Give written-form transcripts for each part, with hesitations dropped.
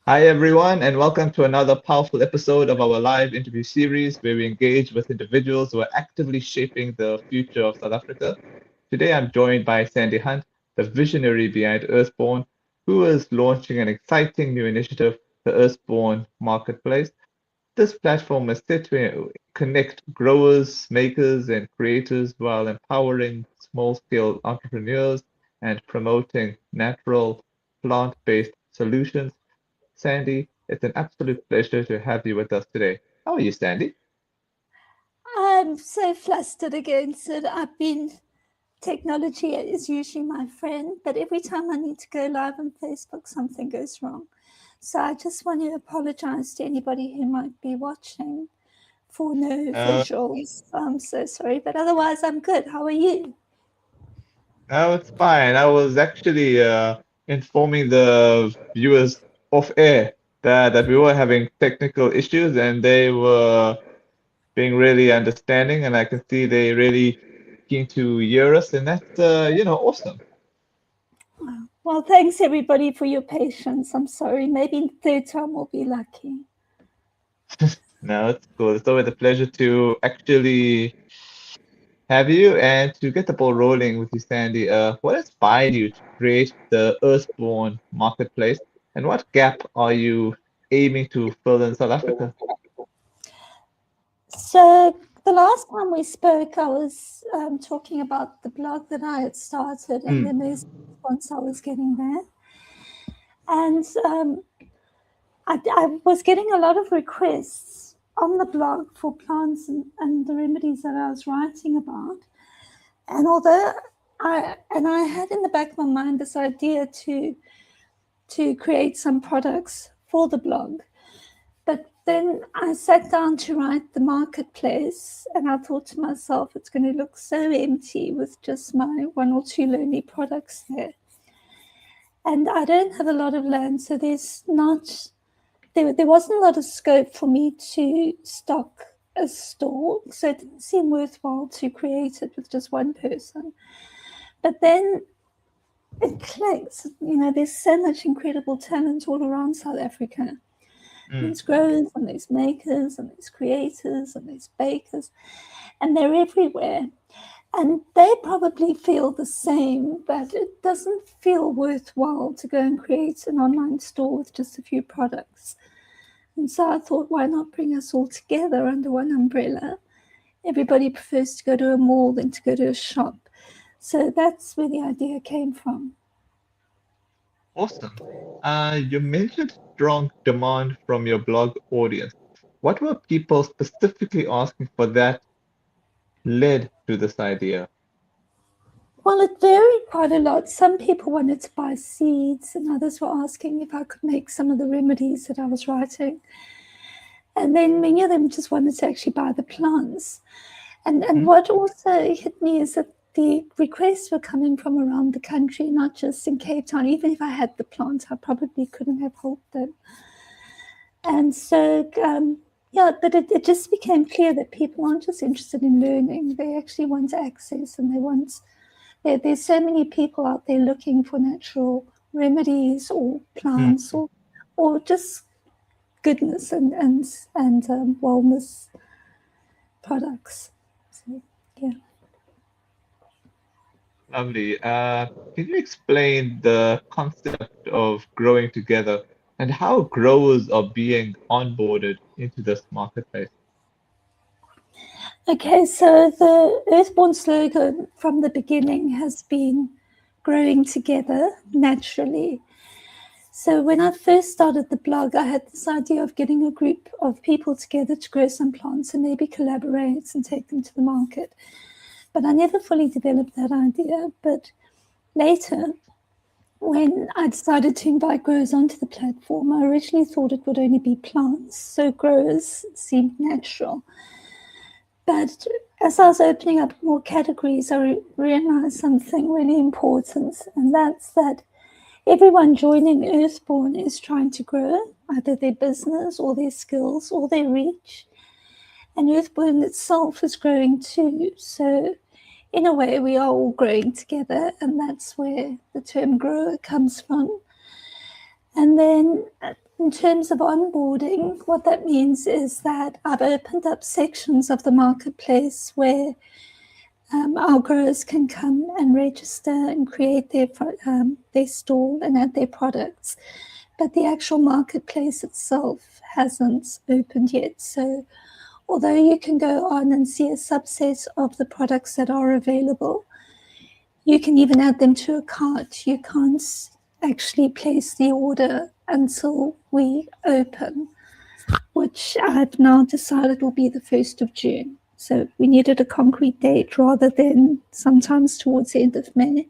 Hi, everyone, and welcome to another powerful episode of our live interview series where we engage with individuals who are actively shaping the future of South Africa. Today, I'm joined by Sandy Hunt, the visionary behind Earthborne, who is launching an exciting new initiative, the Earthborn Marketplace. This platform is set to connect growers, makers, and creators while empowering small-scale entrepreneurs and promoting natural, plant-based solutions. Sandy, it's an absolute pleasure to have you with us today. How are you, Sandy? I'm so flustered again, Sid. Technology is usually my friend, but every time I need to go live on Facebook, something goes wrong. So I just want to apologize to anybody who might be watching for no Uh, visuals. I'm so sorry, but otherwise I'm good. How are you? oh, it's fine. I was actually informing the viewers off air that we were having technical issues and they were being really understanding, and I can see they really keen to hear us, and that's awesome. Well, thanks everybody for your patience. I'm sorry. Maybe third time we'll be lucky. No, it's cool. It's always a pleasure to actually have you and to get the ball rolling with you, Sandy. What inspired you to create the Earthborn Marketplace, and what gap are you aiming to fill in South Africa? So the last time we spoke, I was talking about the blog that I had started and Mm, the response I was getting there. And I was getting a lot of requests on the blog for plants and the remedies that I was writing about. And although I had in the back of my mind this idea to create some products for the blog, but then I sat down to write the marketplace and I thought to myself, it's going to look so empty with just my one or two lonely products there. And I don't have a lot of land, so there wasn't a lot of scope for me to stock a store. So it didn't seem worthwhile to create it with just one person. But then it clicks. There's so much incredible talent all around South Africa. mm. There's growers and there's makers and there's creators and there's bakers, and they're everywhere. And they probably feel the same, that it doesn't feel worthwhile to go and create an online store with just a few products. And so I thought, why not bring us all together under one umbrella? Everybody prefers to go to a mall than to go to a shop. So that's where the idea came from. Awesome. You mentioned strong demand from your blog audience. What were people specifically asking for that led to this idea? Well, it varied quite a lot. Some people wanted to buy seeds, and others were asking if I could make some of the remedies that I was writing. And then many of them just wanted to actually buy the plants. And Mm, what also hit me is that the requests were coming from around the country, not just in Cape Town. Even if I had the plants, I probably couldn't have helped them. And so, yeah, but it just became clear that people aren't just interested in learning, they actually want access and there's so many people out there looking for natural remedies or mm. plants or just goodness and wellness products. So, yeah. Lovely. Can you explain the concept of growing together and how growers are being onboarded into this marketplace? Okay, so the Earthborne slogan from the beginning has been growing together naturally. So when I first started the blog, I had this idea of getting a group of people together to grow some plants and maybe collaborate and take them to the market. But I never fully developed that idea. But later, when I decided to invite growers onto the platform, I originally thought it would only be plants. So growers seemed natural. But as I was opening up more categories, I realized something really important, and that's that everyone joining Earthborne is trying to grow either their business or their skills or their reach. And Earthborne itself is growing too. So, in a way, we are all growing together, and that's where the term grower comes from. And then In terms of onboarding, what that means is that I've opened up sections of the marketplace where our growers can come and register and create their stall and add their products. But the actual marketplace itself hasn't opened yet. So although you can go on and see a subset of the products that are available, you can even add them to a cart. You can't actually place the order until we open, which I've now decided will be the 1st of June. So we needed a concrete date rather than sometimes towards the end of May.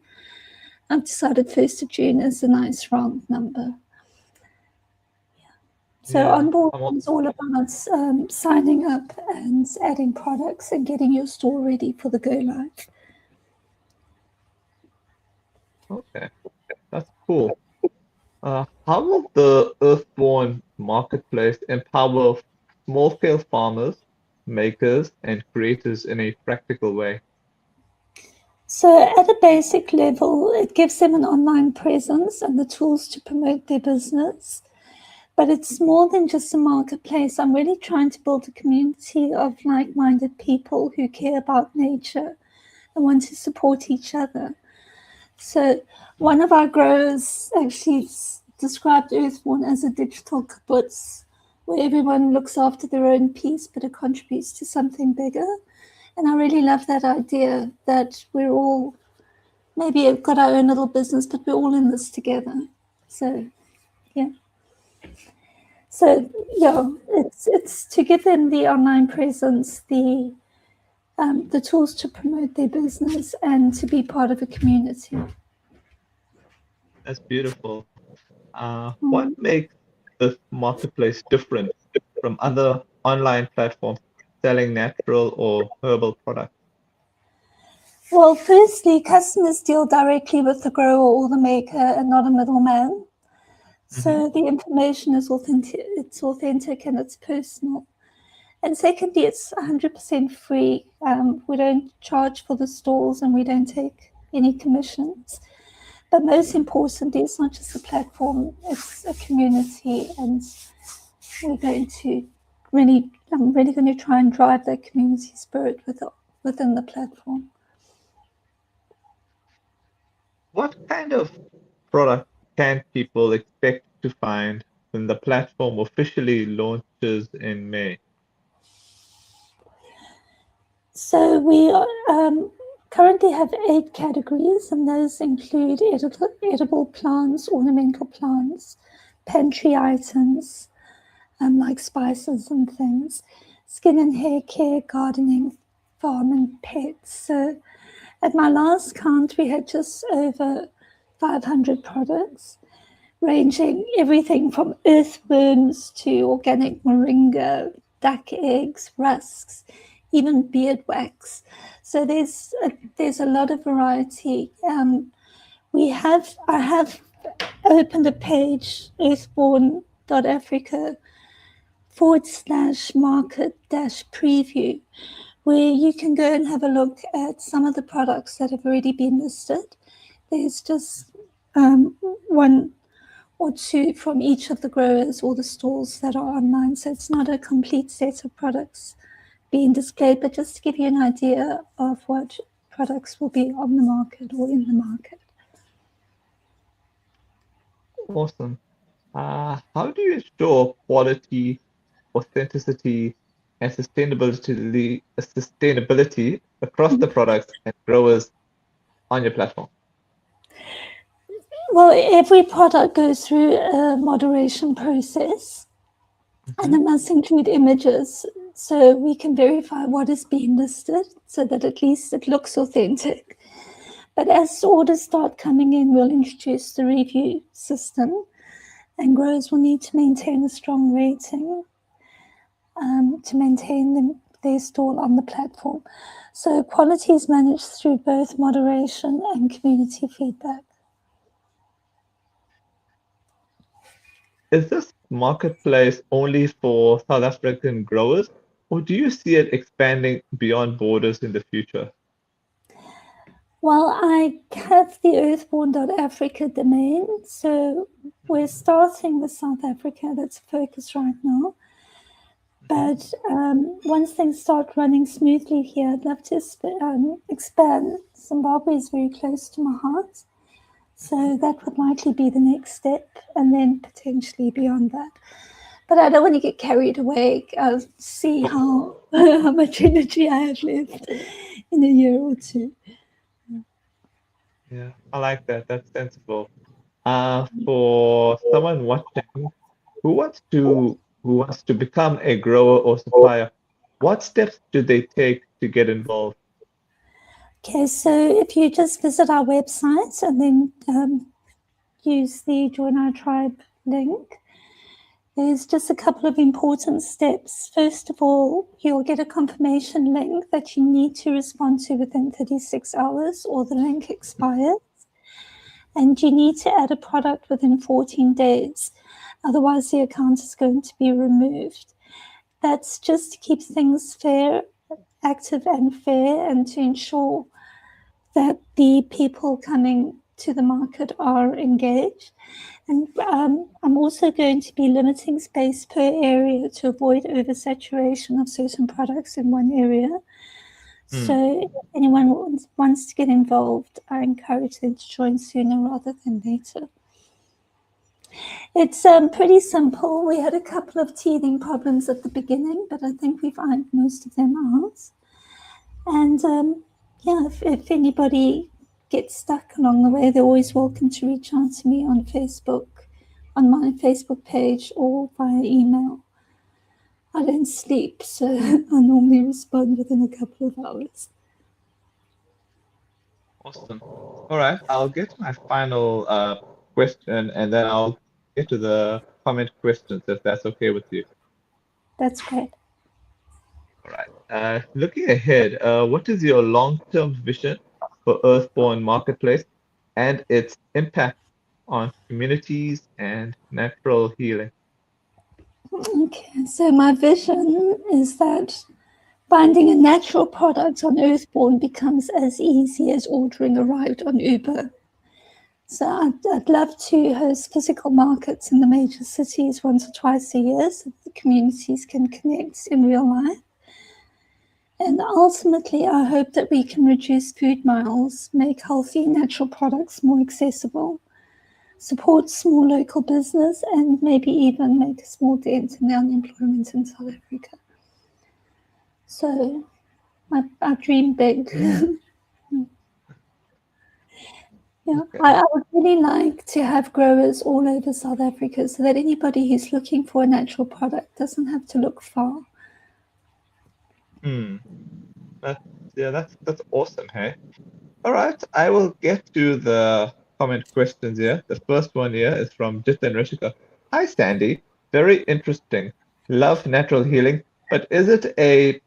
I've decided 1st of June is a nice round number. So onboarding is all about signing up and adding products and getting your store ready for the go live. Okay, that's cool. How will the Earthborn Marketplace empower small-scale farmers, makers, and creators in a practical way? So at a basic level, it gives them an online presence and the tools to promote their business. But it's more than just a marketplace. I'm really trying to build a community of like-minded people who care about nature and want to support each other. So one of our growers actually described Earthborne as a digital kibbutz, where everyone looks after their own piece, but it contributes to something bigger. And I really love that idea that we're all maybe got our own little business, but we're all in this together. So, yeah. So, yeah, it's to give them the online presence, the tools to promote their business, and to be part of a community. That's beautiful. What makes this marketplace different from other online platforms selling natural or herbal products? Well, firstly, customers deal directly with the grower or the maker and not a middleman. So the information is authentic and it's personal. And secondly, it's 100% free. We don't charge for the stalls and we don't take any commissions. But most importantly, it's not just a platform, it's a community, and I'm really going to try and drive that community spirit within the platform. What kind of product can people expect to find when the platform officially launches in May? So we currently have 8 categories, and those include edible plants, ornamental plants, pantry items, like spices and things, skin and hair care, gardening, farm and pets. So at my last count, we had just over 500 products, ranging everything from earthworms to organic moringa, duck eggs, rusks, even beard wax. So there's a lot of variety. I have opened a page, earthborne.africa/market-preview, where you can go and have a look at some of the products that have already been listed. There's just one or two from each of the growers or the stalls that are online. So it's not a complete set of products being displayed, but just to give you an idea of what products will be on the market or in the market. Awesome. How do you ensure quality, authenticity, and sustainability across the products and growers on your platform? Well, every product goes through a moderation process, and it must include images so we can verify what is being listed so that at least it looks authentic. But as orders start coming in, we'll introduce the review system, and growers will need to maintain a strong rating to maintain their stall on the platform. So quality is managed through both moderation and community feedback. Is this marketplace only for South African growers, or do you see it expanding beyond borders in the future? Well, I have the earthborn.africa domain, so we're starting with South Africa. That's focus right now. But once things start running smoothly here, I'd love to expand. Zimbabwe is very close to my heart. So that would likely be the next step, and then potentially beyond that. But I don't want to get carried away. I'll see how much energy I have left in a year or two. Yeah, I like that. That's sensible. For someone watching who wants to become a grower or supplier, what steps do they take to get involved? Okay, so if you just visit our website and then use the Join Our Tribe link, there's just a couple of important steps. First of all, you'll get a confirmation link that you need to respond to within 36 hours or the link expires. And you need to add a product within 14 days. Otherwise, the account is going to be removed. That's just to keep things fair, active and fair, and to ensure that the people coming to the market are engaged. And I'm also going to be limiting space per area to avoid oversaturation of certain products in one area. So if anyone wants to get involved, I encourage them to join sooner rather than later. It's pretty simple. We had a couple of teething problems at the beginning, but I think we've ironed most of them out. And yeah, if anybody gets stuck along the way, they're always welcome to reach out to me on Facebook, on my Facebook page, or via email. I don't sleep, so I normally respond within a couple of hours. Awesome. All right, I'll get to my final question and then I'll get to the comment questions if that's okay with you. That's great. All right. Looking ahead, what is your long-term vision for Earthborn Marketplace and its impact on communities and natural healing? Okay, so my vision is that finding a natural product on Earthborne becomes as easy as ordering a ride on Uber. So I'd love to host physical markets in the major cities once or twice a year so that the communities can connect in real life. And ultimately, I hope that we can reduce food miles, make healthy natural products more accessible, support small local business, and maybe even make a small dent in the unemployment in South Africa. So I dream big. Yeah, Okay. I would really like to have growers all over South Africa so that anybody who's looking for a natural product doesn't have to look far. That's awesome, hey? All right, I will get to the comment questions here. The first one here is from Jitin Rishika. Hi, Sandy. Very interesting. Love natural healing, but is it a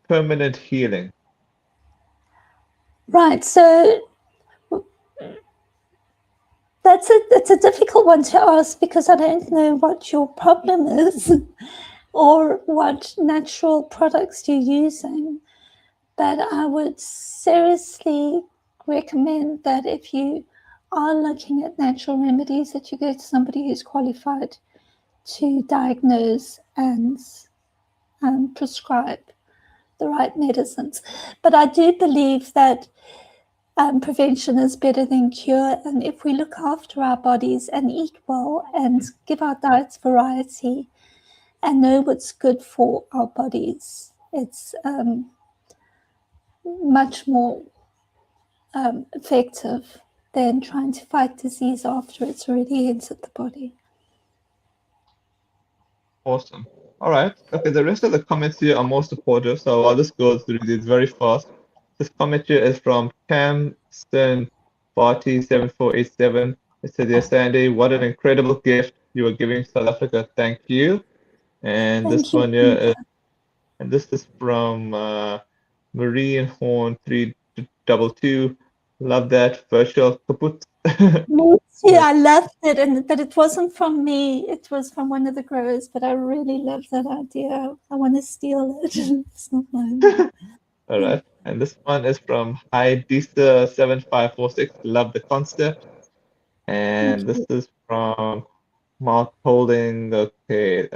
permanent healing? Right, so that's a difficult one to ask because I don't know what your problem is or what natural products you're using. But I would seriously recommend that if you are looking at natural remedies, that you go to somebody who's qualified to diagnose and prescribe the right medicines. But I do believe that prevention is better than cure. And if we look after our bodies and eat well and give our diets variety and know what's good for our bodies, it's much more effective than trying to fight disease after it's already entered the body. Awesome. All right. Okay, the rest of the comments here are more supportive, so I'll just go through these very fast. This comment here is from Camston Barty 7487. It says, "Yes, Sandy, what an incredible gift you are giving South Africa. Thank you." And this Thank you. one here is, and this is from Marine Horn 322. Love that virtual kaput. Me too. I loved it, but it wasn't from me. It was from one of the growers. But I really love that idea. I want to steal it. It's not mine. All right. And this one is from Heidisa7546. Love the concept. Thank And this you. is from Mark Holding, okay.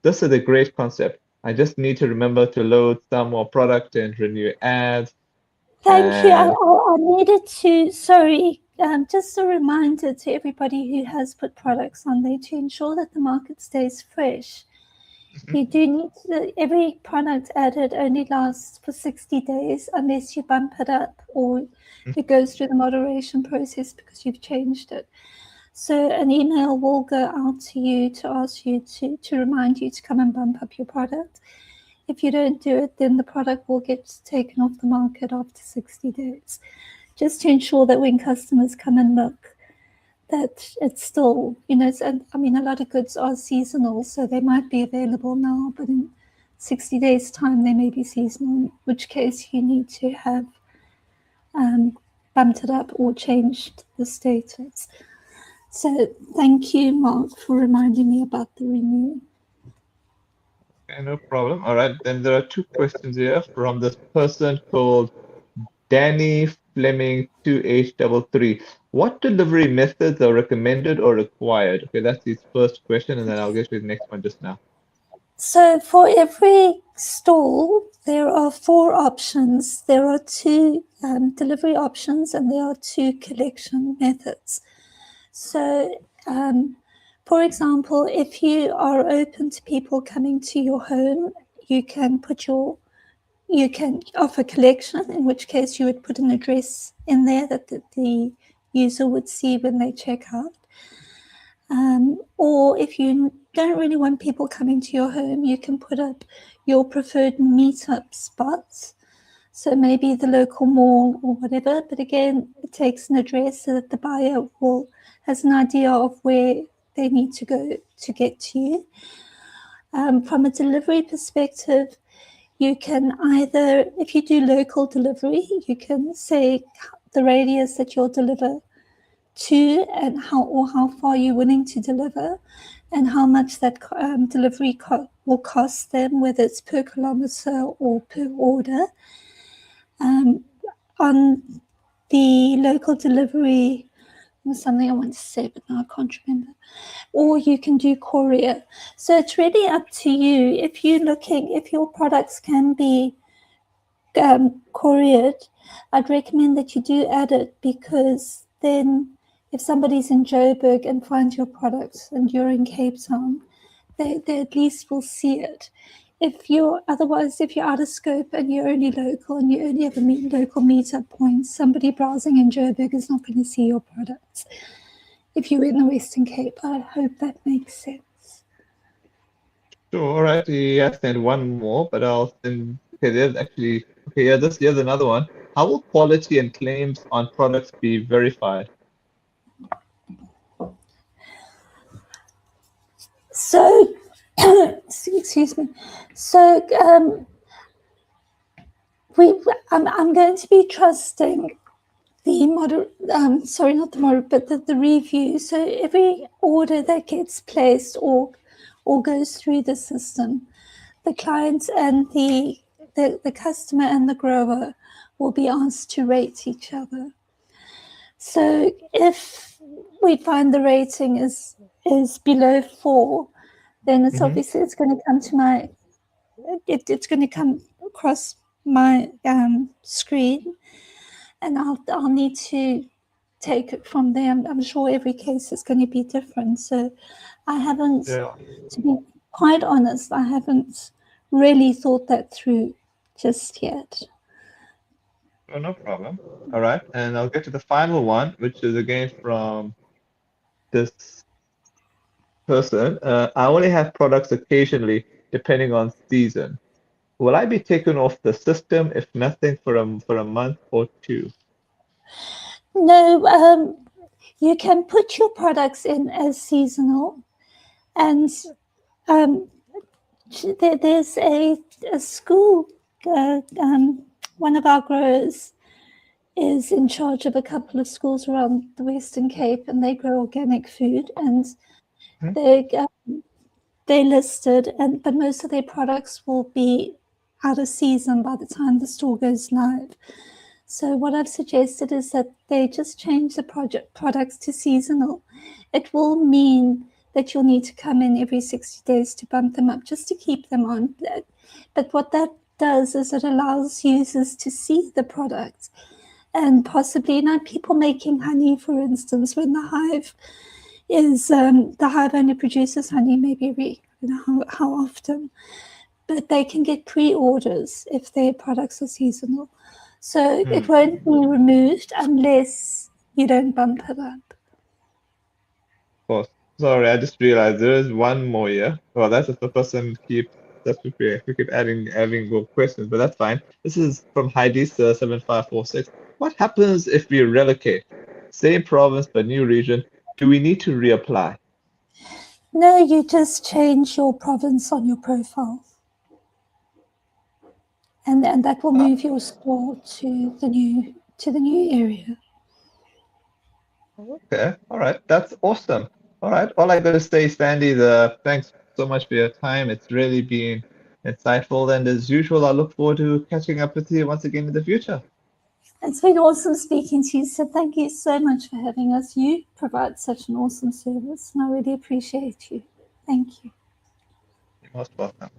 This is a great concept. I just need to remember to load some more product and renew ads. Thank you. And I needed to, sorry, just a reminder to everybody who has put products on there to ensure that the market stays fresh. You do need to, every product added only lasts for 60 days unless you bump it up or it goes through the moderation process because you've changed it. So an email will go out to you to ask you to remind you to come and bump up your product. If you don't do it, then the product will get taken off the market after 60 days. Just to ensure that when customers come and look, that it's still, I mean, a lot of goods are seasonal, so they might be available now, but in 60 days' time, they may be seasonal, in which case you need to have bumped it up or changed the status. So thank you, Mark, for reminding me about the renewal. okay, no problem. All right, then there are two questions here from this person called Danny Fleming 2H33. What delivery methods are recommended or required? Okay, that's his first question, and then I'll get to the next one just now. So for every stall, there are 4 options. There are 2 delivery options and there are 2 collection methods. So, for example, if you are open to people coming to your home, you can offer collection, in which case you would put an address in there that the user would see when they check out. Or if you don't really want people coming to your home, you can put up your preferred meetup spots. So maybe the local mall or whatever, but again, it takes an address so that the buyer has an idea of where they need to go to get to you. From a delivery perspective, you can either, if you do local delivery, you can say the radius that you'll deliver to and how far you're willing to deliver and how much that delivery will cost them, whether it's per kilometer or per order. On the local delivery, was something I wanted to say, but now I can't remember. Or you can do courier. So it's really up to you. If your products can be couriered, I'd recommend that you do add it, because then if somebody's in Joburg and finds your products and you're in Cape Town, they at least will see it. If you're out of scope and you're only local and you only have a local meetup point, somebody browsing in Joburg is not going to see your products. If you're in the Western Cape, I hope that makes sense. Sure, all right. He asked and one more, but I'll send. Okay, here's another one. How will quality and claims on products be verified? So, excuse me. So, I'm going to be trusting the review. So every order that gets placed or goes through the system, the client and the customer and the grower will be asked to rate each other. So if we find the rating is below 4, then it's obviously it's going to come to it's going to come across my screen, and I'll need to take it from there. I'm sure every case is going to be different. So I haven't, to be quite honest, I haven't really thought that through just yet. Oh, no problem. All right, and I'll get to the final one, which is again from this person. I only have products occasionally, depending on season. Will I be taken off the system if nothing for a month or two? No, you can put your products in as seasonal, and there's a school, one of our growers is in charge of a couple of schools around the Western Cape, and they grow organic food, and they listed, but most of their products will be out of season by the time the store goes live. So what I've suggested is that they just change the products to seasonal. It will mean that you'll need to come in every 60 days to bump them up just to keep them on. But what that does is it allows users to see the product, and possibly people making honey, for instance, when the hive only produces honey maybe every, how often, but they can get pre-orders if their products are seasonal. So it won't be removed unless you don't bump it up. Of course. Sorry, I just realized there is one more here. Well, that's if the person keeps we keep adding more questions, but that's fine. This is from Heidi7546. What happens if we relocate? Same province but new region. Do we need to reapply? No, you just change your province on your profile. And that will move your store to the new area. Okay, all right, that's awesome. All right, all I gotta say, Sandy, thanks so much for your time. It's really been insightful, and as usual, I look forward to catching up with you once again in the future. It's been awesome speaking to you. So thank you so much for having us. You provide such an awesome service, and I really appreciate you. Thank you. You're most welcome.